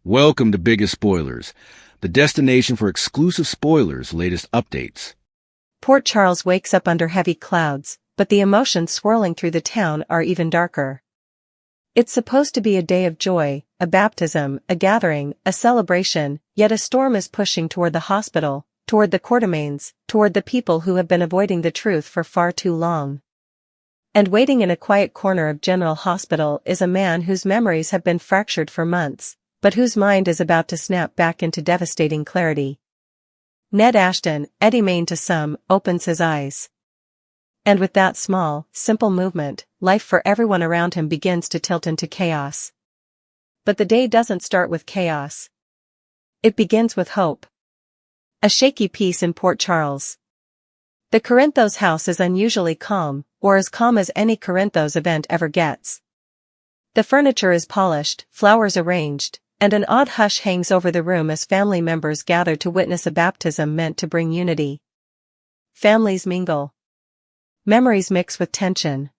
Welcome to Biggest Spoilars, the destination for exclusive spoilers, latest updates. Port Charles wakes up under heavy clouds, but the emotions swirling through the town are even darker. It's supposed to be a day of joy, a baptism, a gathering, a celebration, yet a storm is pushing toward the hospital, toward the Quartermains, toward the people who have been avoiding the truth for far too long. And waiting in a quiet corner of General Hospital is a man whose memories have been fractured for months, but whose mind is about to snap back into devastating clarity. Ned Ashton, Eddie Main to some, opens his eyes. And with that small, simple movement, life for everyone around him begins to tilt into chaos. But the day doesn't start with chaos. It begins with hope. A shaky peace in Port Charles. The Corinthos house is unusually calm, or as calm as any Corinthos event ever gets. The furniture is polished, flowers arranged, and an odd hush hangs over the room as family members gather to witness a baptism meant to bring unity. Families mingle. Memories mix with tension.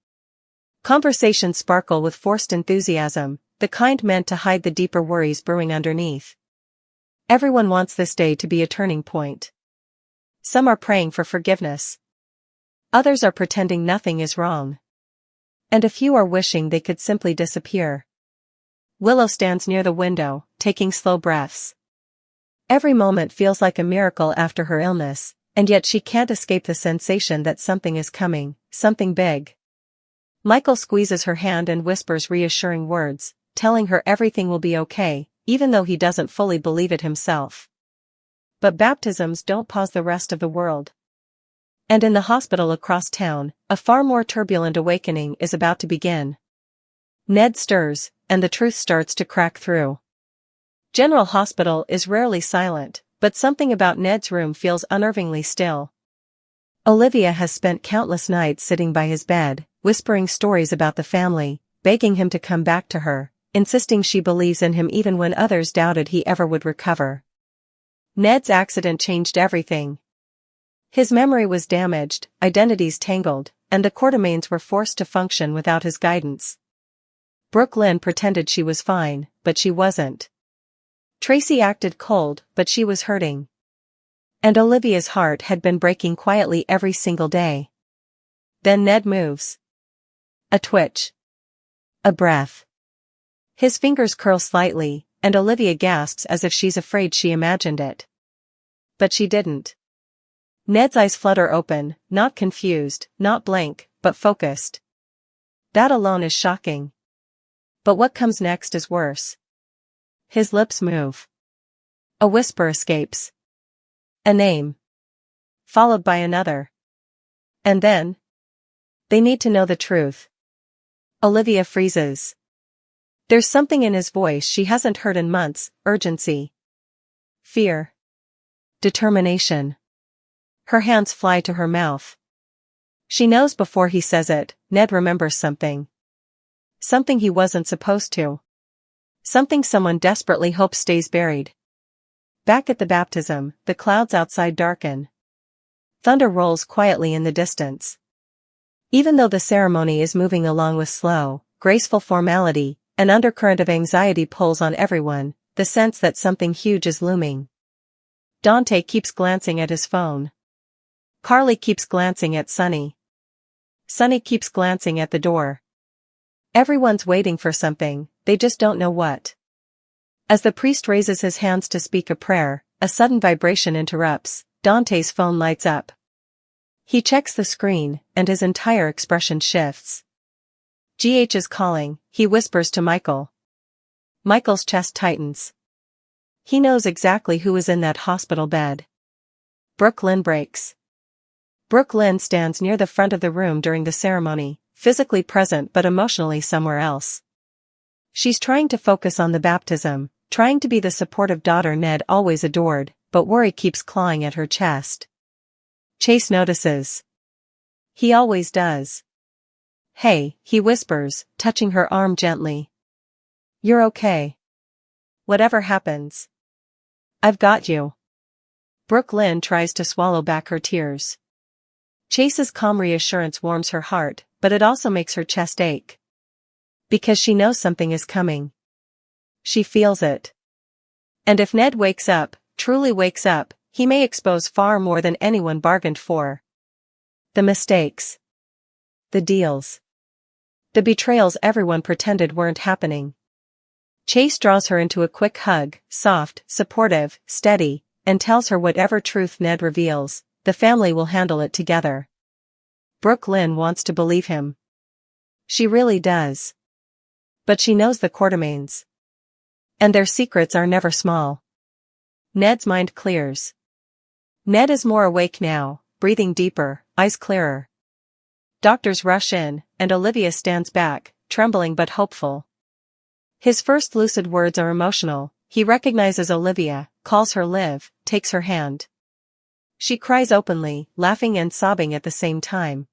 Conversations sparkle with forced enthusiasm, the kind meant to hide the deeper worries brewing underneath. Everyone wants this day to be a turning point. Some are praying for forgiveness. Others are pretending nothing is wrong. And a few are wishing they could simply disappear. Willow stands near the window, taking slow breaths. Every moment feels like a miracle after her illness, and yet she can't escape the sensation that something is coming, something big. Michael squeezes her hand and whispers reassuring words, telling her everything will be okay, even though he doesn't fully believe it himself. But baptisms don't pause the rest of the world. And in the hospital across town, a far more turbulent awakening is about to begin. Ned stirs, and the truth starts to crack through. General Hospital is rarely silent, but something about Ned's room feels unnervingly still. Olivia has spent countless nights sitting by his bed, whispering stories about the family, begging him to come back to her, insisting she believes in him even when others doubted he ever would recover. Ned's accident changed everything. His memory was damaged, identities tangled, and the Quartermains were forced to function without his guidance. Brooke Lynn pretended she was fine, but she wasn't. Tracy acted cold, but she was hurting. And Olivia's heart had been breaking quietly every single day. Then Ned moves. A twitch. A breath. His fingers curl slightly, and Olivia gasps as if she's afraid she imagined it. But she didn't. Ned's eyes flutter open, not confused, not blank, but focused. That alone is shocking. But what comes next is worse. His lips move. A whisper escapes. A name. Followed by another. And then? They need to know the truth. Olivia freezes. There's something in his voice she hasn't heard in months, urgency. Fear. Determination. Her hands fly to her mouth. She knows before he says it, Ned remembers something. Something he wasn't supposed to. Something someone desperately hopes stays buried. Back at the baptism, the clouds outside darken. Thunder rolls quietly in the distance. Even though the ceremony is moving along with slow, graceful formality, an undercurrent of anxiety pulls on everyone, the sense that something huge is looming. Dante keeps glancing at his phone. Carly keeps glancing at Sunny. Sunny keeps glancing at the door. Everyone's waiting for something, they just don't know what. As the priest raises his hands to speak a prayer, a sudden vibration interrupts. Dante's phone lights up. He checks the screen, and his entire expression shifts. GH is calling, he whispers to Michael. Michael's chest tightens. He knows exactly who is in that hospital bed. Brooke Lynn breaks. Brooke Lynn stands near the front of the room during the ceremony, physically present but emotionally somewhere else. She's trying to focus on the baptism, trying to be the supportive daughter Ned always adored, but worry keeps clawing at her chest. Chase notices. He always does. Hey, he whispers, touching her arm gently. You're okay. Whatever happens. I've got you. Brooke Lynn tries to swallow back her tears. Chase's calm reassurance warms her heart, but it also makes her chest ache. Because she knows something is coming. She feels it. And if Ned wakes up, truly wakes up, he may expose far more than anyone bargained for. The mistakes. The deals. The betrayals everyone pretended weren't happening. Chase draws her into a quick hug, soft, supportive, steady, and tells her whatever truth Ned reveals, the family will handle it together. Brooke Lynn wants to believe him. She really does. But she knows the Quartermaines. And their secrets are never small. Ned's mind clears. Ned is more awake now, breathing deeper, eyes clearer. Doctors rush in, and Olivia stands back, trembling but hopeful. His first lucid words are emotional. He recognizes Olivia, calls her Liv, takes her hand. She cries openly, laughing and sobbing at the same time.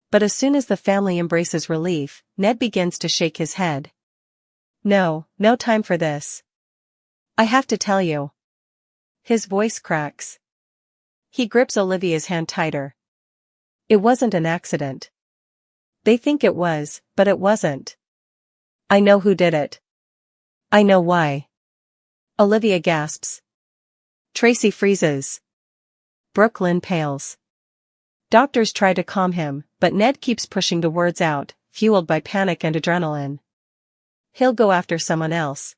But as soon as the family embraces relief, Ned begins to shake his head. No time for this. I have to tell you. His voice cracks. He grips Olivia's hand tighter. It wasn't an accident. They think it was, but it wasn't. I know who did it. I know why. Olivia gasps. Tracy freezes. Brooke Lynn pales. Doctors try to calm him, but Ned keeps pushing the words out, fueled by panic and adrenaline. He'll go after someone else.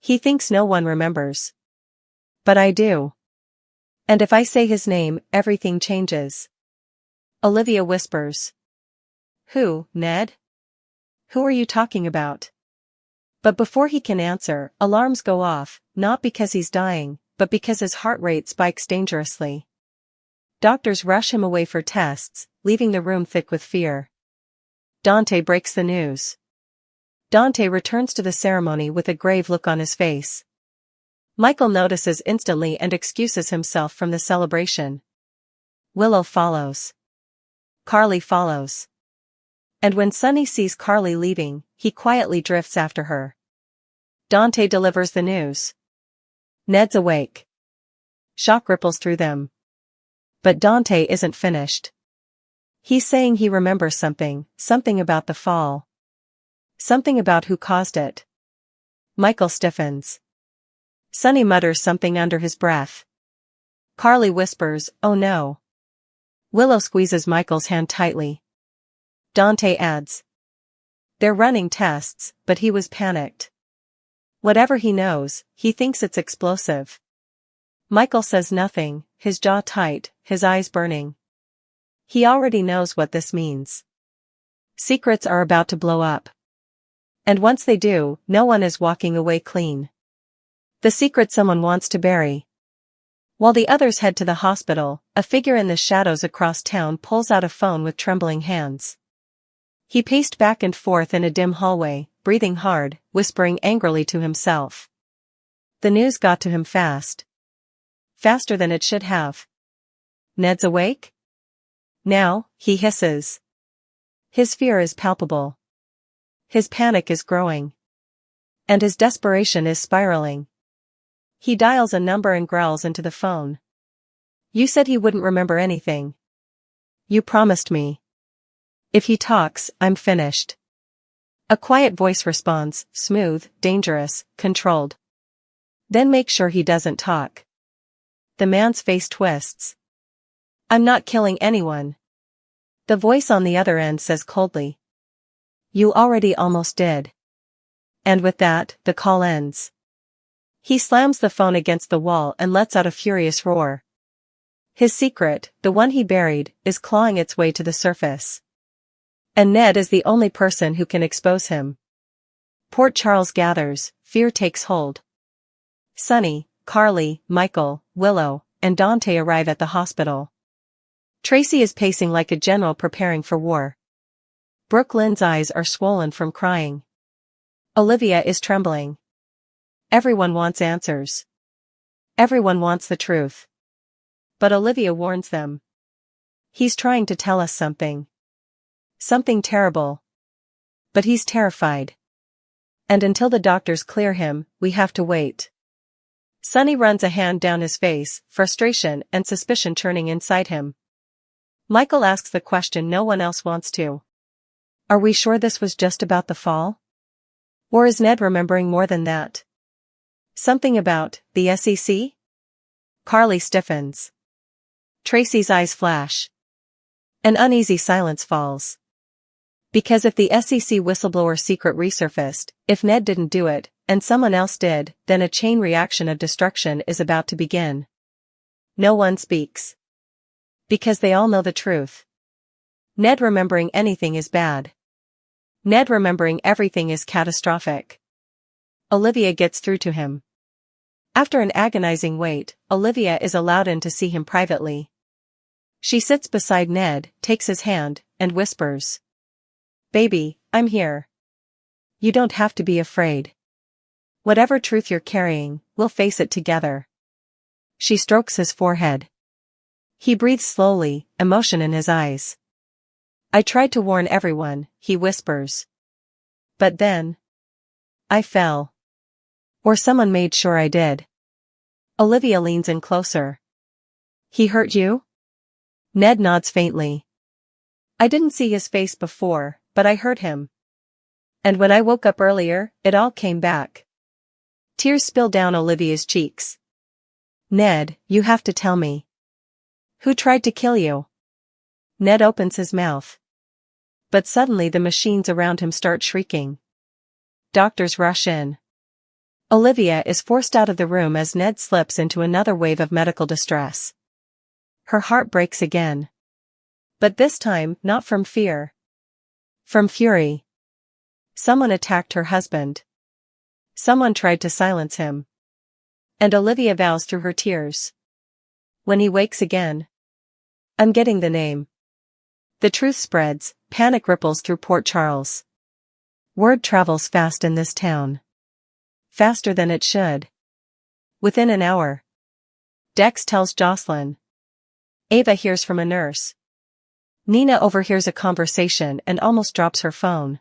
He thinks no one remembers. But I do. And if I say his name, everything changes. Olivia whispers. Who, Ned? Who are you talking about? But before he can answer, alarms go off, not because he's dying, but because his heart rate spikes dangerously. Doctors rush him away for tests, leaving the room thick with fear. Dante breaks the news. Dante returns to the ceremony with a grave look on his face. Michael notices instantly and excuses himself from the celebration. Willow follows. Carly follows. And when Sonny sees Carly leaving, he quietly drifts after her. Dante delivers the news. Ned's awake. Shock ripples through them. But Dante isn't finished. He's saying he remembers something about the fall. Something about who caused it. Michael stiffens. Sonny mutters something under his breath. Carly whispers, "Oh no." Willow squeezes Michael's hand tightly. Dante adds. They're running tests, but he was panicked. Whatever he knows, he thinks it's explosive. Michael says nothing, his jaw tight, his eyes burning. He already knows what this means. Secrets are about to blow up. And once they do, no one is walking away clean. The secret someone wants to bury. While the others head to the hospital, a figure in the shadows across town pulls out a phone with trembling hands. He paced back and forth in a dim hallway, breathing hard, whispering angrily to himself. The news got to him fast. Faster than it should have. Ned's awake? Now, he hisses. His fear is palpable. His panic is growing. And his desperation is spiraling. He dials a number and growls into the phone. You said he wouldn't remember anything. You promised me. If he talks, I'm finished. A quiet voice responds, smooth, dangerous, controlled. Then make sure he doesn't talk. The man's face twists. I'm not killing anyone. The voice on the other end says coldly. You already almost did. And with that, the call ends. He slams the phone against the wall and lets out a furious roar. His secret, the one he buried, is clawing its way to the surface. And Ned is the only person who can expose him. Port Charles gathers, fear takes hold. Sonny, Carly, Michael, Willow, and Dante arrive at the hospital. Tracy is pacing like a general preparing for war. Brooke Lynn's eyes are swollen from crying. Olivia is trembling. Everyone wants answers. Everyone wants the truth. But Olivia warns them. He's trying to tell us something. Something terrible. But he's terrified. And until the doctors clear him, we have to wait. Sonny runs a hand down his face, frustration and suspicion churning inside him. Michael asks the question no one else wants to. Are we sure this was just about the fall? Or is Ned remembering more than that? Something about the SEC? Carly stiffens. Tracy's eyes flash. An uneasy silence falls. Because if the SEC whistleblower secret resurfaced, if Ned didn't do it, and someone else did, then a chain reaction of destruction is about to begin. No one speaks. Because they all know the truth. Ned remembering anything is bad. Ned remembering everything is catastrophic. Olivia gets through to him. After an agonizing wait, Olivia is allowed in to see him privately. She sits beside Ned, takes his hand, and whispers. Baby, I'm here. You don't have to be afraid. Whatever truth you're carrying, we'll face it together. She strokes his forehead. He breathes slowly, emotion in his eyes. I tried to warn everyone, he whispers. But then, I fell. Or someone made sure I did. Olivia leans in closer. He hurt you? Ned nods faintly. I didn't see his face before, but I heard him. And when I woke up earlier, it all came back. Tears spill down Olivia's cheeks. Ned, you have to tell me. Who tried to kill you? Ned opens his mouth. But suddenly the machines around him start shrieking. Doctors rush in. Olivia is forced out of the room as Ned slips into another wave of medical distress. Her heart breaks again. But this time, not from fear. From fury. Someone attacked her husband. Someone tried to silence him. And Olivia vows through her tears. When he wakes again. I'm getting the name. The truth spreads, panic ripples through Port Charles. Word travels fast in this town. Faster than it should. Within an hour. Dex tells Jocelyn. Ava hears from a nurse. Nina overhears a conversation and almost drops her phone.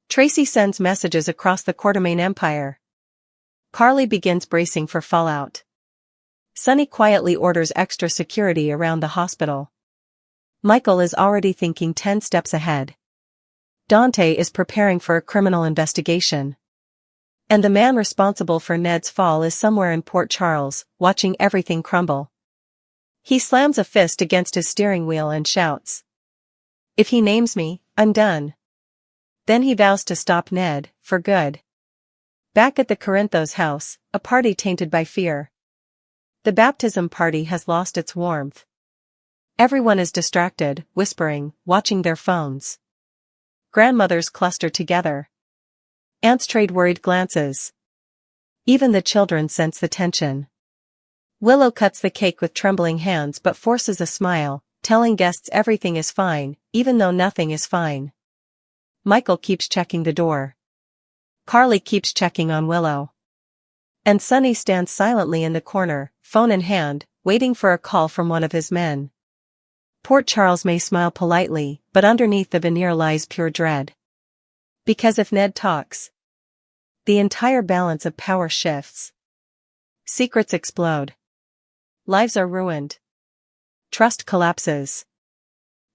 Tracy sends messages across the Quartermain Empire. Carly begins bracing for fallout. Sunny quietly orders extra security around the hospital. Michael is already thinking 10 steps ahead. Dante is preparing for a criminal investigation. And the man responsible for Ned's fall is somewhere in Port Charles, watching everything crumble. He slams a fist against his steering wheel and shouts. If he names me, I'm done. Then he vows to stop Ned, for good. Back at the Corinthos house, a party tainted by fear. The baptism party has lost its warmth. Everyone is distracted, whispering, watching their phones. Grandmothers cluster together. Aunts trade worried glances. Even the children sense the tension. Willow cuts the cake with trembling hands but forces a smile, telling guests everything is fine, even though nothing is fine. Michael keeps checking the door. Carly keeps checking on Willow. And Sunny stands silently in the corner, phone in hand, waiting for a call from one of his men. Port Charles may smile politely, but underneath the veneer lies pure dread. Because if Ned talks, the entire balance of power shifts. Secrets explode. Lives are ruined. Trust collapses.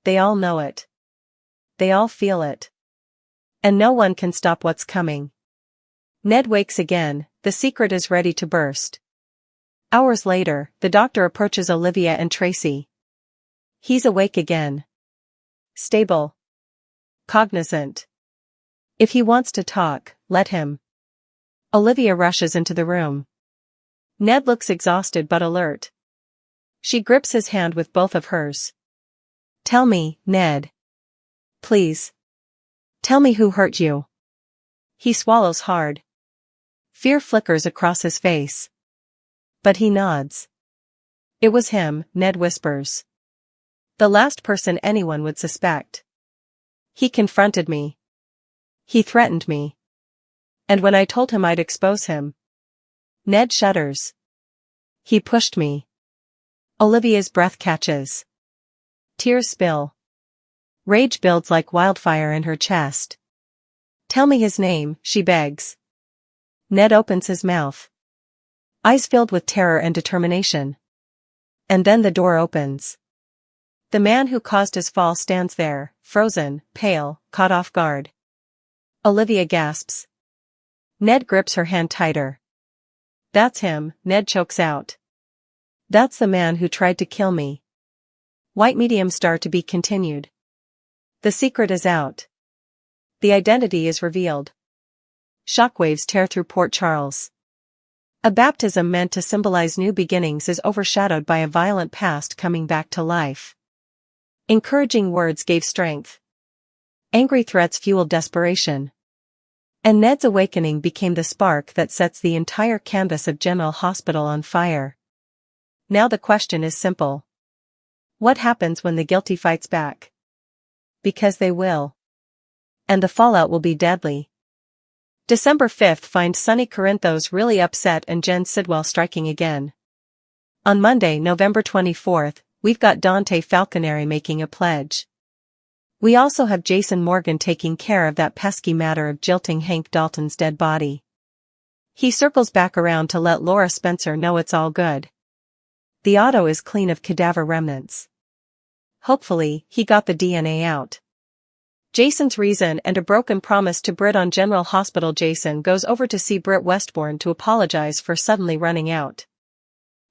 They all know it. They all feel it. And no one can stop what's coming. Ned wakes again, the secret is ready to burst. Hours later, the doctor approaches Olivia and Tracy. He's awake again. Stable. Cognizant. If he wants to talk, let him. Olivia rushes into the room. Ned looks exhausted but alert. She grips his hand with both of hers. Tell me, Ned. Please. Tell me who hurt you. He swallows hard. Fear flickers across his face. But he nods. It was him, Ned whispers. The last person anyone would suspect. He confronted me. He threatened me. And when I told him I'd expose him. Ned shudders. He pushed me. Olivia's breath catches. Tears spill. Rage builds like wildfire in her chest. Tell me his name, she begs. Ned opens his mouth. Eyes filled with terror and determination. And then the door opens. The man who caused his fall stands there, frozen, pale, caught off guard. Olivia gasps. Ned grips her hand tighter. That's him, Ned chokes out. That's the man who tried to kill me. White medium star to be continued. The secret is out. The identity is revealed. Shockwaves tear through Port Charles. A baptism meant to symbolize new beginnings is overshadowed by a violent past coming back to life. Encouraging words gave strength. Angry threats fueled desperation. And Ned's awakening became the spark that sets the entire canvas of General Hospital on fire. Now the question is simple. What happens when the guilty fights back? Because they will. And the fallout will be deadly. December 5th finds Sonny Corinthos really upset and Jen Sidwell striking again. On Monday, November 24th, we've got Dante Falconeri making a pledge. We also have Jason Morgan taking care of that pesky matter of jilting Hank Dalton's dead body. He circles back around to let Laura Spencer know it's all good. The auto is clean of cadaver remnants. Hopefully, he got the DNA out. Jason's reason and a broken promise to Britt on General Hospital. Jason goes over to see Britt Westbourne to apologize for suddenly running out.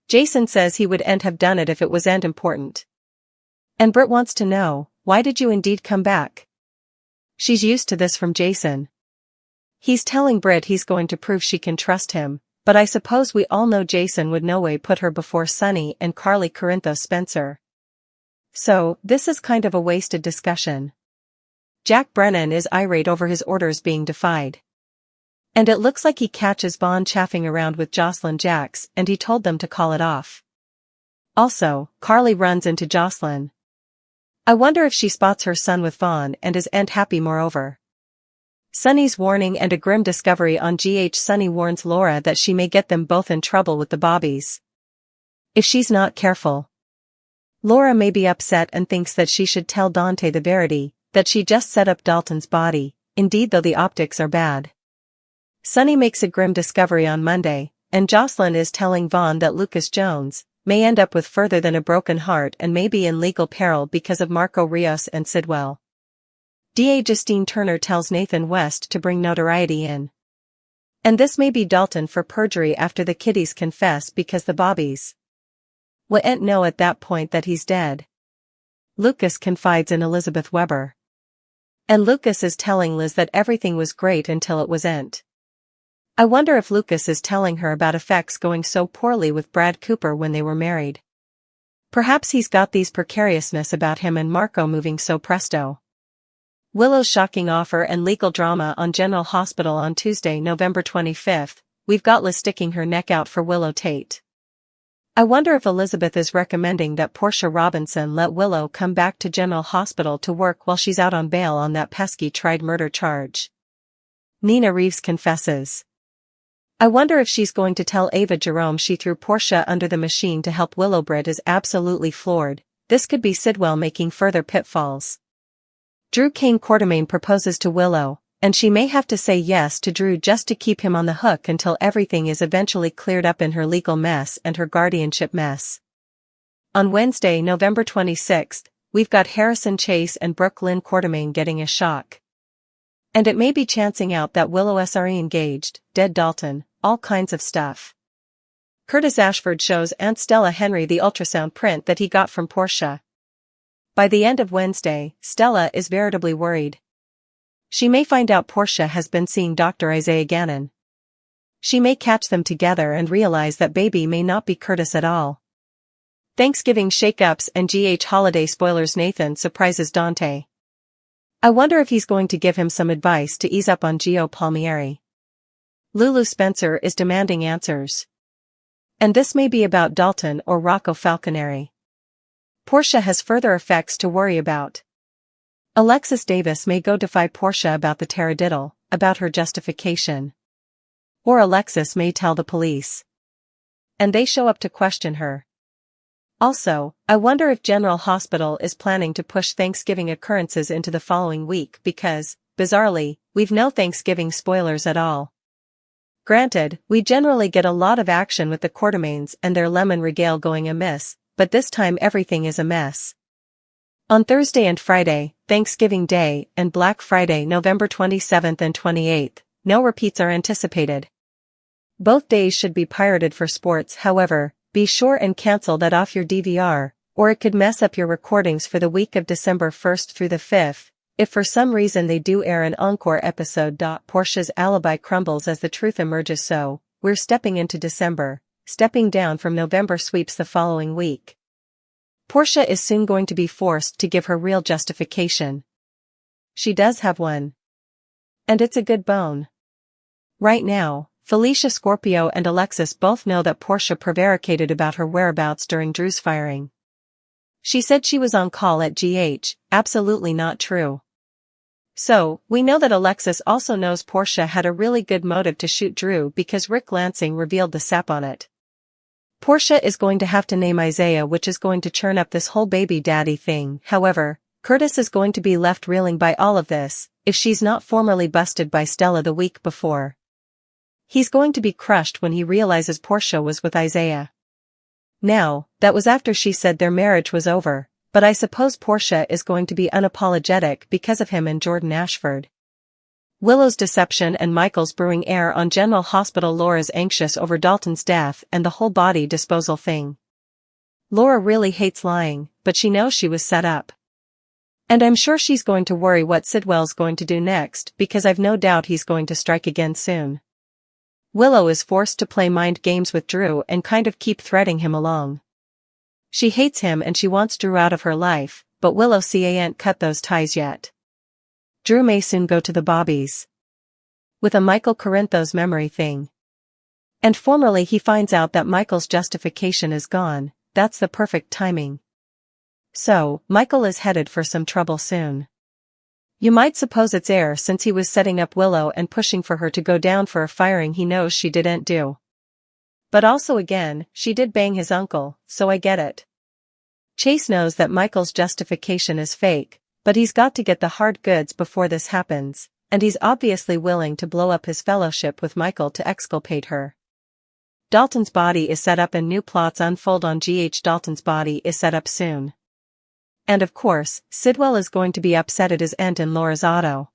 Jason says he would have done it if it was important. And Britt wants to know, why did you indeed come back? She's used to this from Jason. He's telling Britt he's going to prove she can trust him, but I suppose we all know Jason would no way put her before Sonny and Carly Corinthos Spencer. So, this is kind of a wasted discussion. Jack Brennan is irate over his orders being defied. And it looks like he catches Vaughn chaffing around with Jocelyn Jacks and he told them to call it off. Also, Carly runs into Jocelyn. I wonder if she spots her son with Vaughn and is happy moreover. Sonny's warning and a grim discovery on GH. Sonny warns Laura that she may get them both in trouble with the Bobbies. If she's not careful. Laura may be upset and thinks that she should tell Dante the verity, that she just set up Dalton's body, indeed though the optics are bad. Sonny makes a grim discovery on Monday, and Jocelyn is telling Vaughn that Lucas Jones may end up with further than a broken heart and may be in legal peril because of Marco Rios and Sidwell. DA Justine Turner tells Nathan West to bring notoriety in. And this may be Dalton for perjury after the kiddies confess because the Bobbies wouldn't know at that point that he's dead. Lucas confides in Elizabeth Weber. And Lucas is telling Liz that everything was great until it wasn't. I wonder if Lucas is telling her about effects going so poorly with Brad Cooper when they were married. Perhaps he's got these precariousness about him and Marco moving so presto. Willow's shocking offer and legal drama on General Hospital. On Tuesday, November 25th, we've got Liz sticking her neck out for Willow Tate. I wonder if Elizabeth is recommending that Portia Robinson let Willow come back to General Hospital to work while she's out on bail on that pesky tried murder charge. Nina Reeves confesses. I wonder if she's going to tell Ava Jerome she threw Portia under the machine to help Willow. Britt is absolutely floored. This could be Sidwell making further pitfalls. Drew Kane Quartermain proposes to Willow, and she may have to say yes to Drew just to keep him on the hook until everything is eventually cleared up in her legal mess and her guardianship mess. On Wednesday, November 26th, we've got Harrison Chase and Brooke Lynn Quartermain getting a shock. And it may be chancing out that Willow SRE engaged, dead Dalton, all kinds of stuff. Curtis Ashford shows Aunt Stella Henry the ultrasound print that he got from Portia. By the end of Wednesday, Stella is veritably worried. She may find out Portia has been seeing Dr. Isaiah Gannon. She may catch them together and realize that baby may not be Curtis at all. Thanksgiving shakeups and GH holiday spoilers. Nathan surprises Dante. I wonder if he's going to give him some advice to ease up on Gio Palmieri. Lulu Spencer is demanding answers. And this may be about Dalton or Rocco Falconeri. Portia has further effects to worry about. Alexis Davis may go defy Portia about the taradiddle, about her justification. Or Alexis may tell the police. And they show up to question her. Also, I wonder if General Hospital is planning to push Thanksgiving occurrences into the following week because, bizarrely, we've no Thanksgiving spoilers at all. Granted, we generally get a lot of action with the Quartermains and their lemon regale going amiss, but this time everything is a mess. On Thursday and Friday, Thanksgiving Day and Black Friday, November 27th and 28th, no repeats are anticipated. Both days should be pirated for sports, however, be sure and cancel that off your DVR, or it could mess up your recordings for the week of December 1st through the 5th. If for some reason they do air an encore episode. Portia's alibi crumbles as the truth emerges, so we're stepping into December, stepping down from November sweeps the following week. Portia is soon going to be forced to give her real justification. She does have one. And it's a good bone. Right now, Felicia Scorpio and Alexis both know that Portia prevaricated about her whereabouts during Drew's firing. She said she was on call at GH, absolutely not true. So, we know that Alexis also knows Portia had a really good motive to shoot Drew because Rick Lansing revealed the sap on it. Portia is going to have to name Isaiah, which is going to churn up this whole baby daddy thing. However, Curtis is going to be left reeling by all of this, if she's not formally busted by Stella the week before. He's going to be crushed when he realizes Portia was with Isaiah. Now, that was after she said their marriage was over, but I suppose Portia is going to be unapologetic because of him and Jordan Ashford. Willow's deception and Michael's brewing air on General Hospital. Laura's anxious over Dalton's death and the whole body disposal thing. Laura really hates lying, but she knows she was set up. And I'm sure she's going to worry what Sidwell's going to do next, because I've no doubt he's going to strike again soon. Willow is forced to play mind games with Drew and kind of keep threading him along. She hates him and she wants Drew out of her life, but Willow can't cut those ties yet. Drew may soon go to the Bobbies. With a Michael Corinthos memory thing. And formally he finds out that Michael's justification is gone. That's the perfect timing. So, Michael is headed for some trouble soon. You might suppose it's air since he was setting up Willow and pushing for her to go down for a firing he knows she didn't do. But also again, she did bang his uncle, so I get it. Chase knows that Michael's justification is fake, but he's got to get the hard goods before this happens, and he's obviously willing to blow up his fellowship with Michael to exculpate her. Dalton's body is set up and new plots unfold on GH. Dalton's body is set up soon. And of course, Sidwell is going to be upset at his aunt in Laura's auto.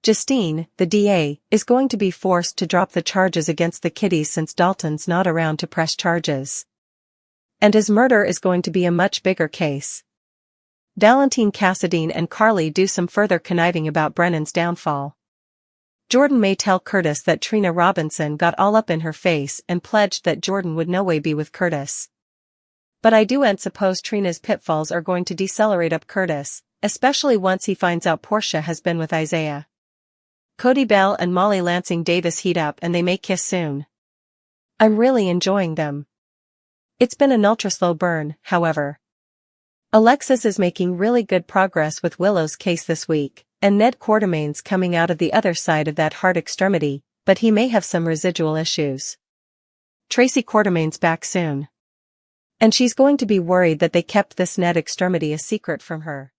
Justine, the DA, is going to be forced to drop the charges against the kiddies since Dalton's not around to press charges. And his murder is going to be a much bigger case. Valentine Cassadine and Carly do some further conniving about Brennan's downfall. Jordan may tell Curtis that Trina Robinson got all up in her face and pledged that Jordan would no way be with Curtis. But I do suppose Trina's pitfalls are going to decelerate up Curtis, especially once he finds out Portia has been with Isaiah. Cody Bell and Molly Lansing Davis heat up and they may kiss soon. I'm really enjoying them. It's been an ultra-slow burn, however. Alexis is making really good progress with Willow's case this week, and Ned Quartermain's coming out of the other side of that hard extremity, but he may have some residual issues. Tracy Quartermain's back soon. And she's going to be worried that they kept this Ned extremity a secret from her.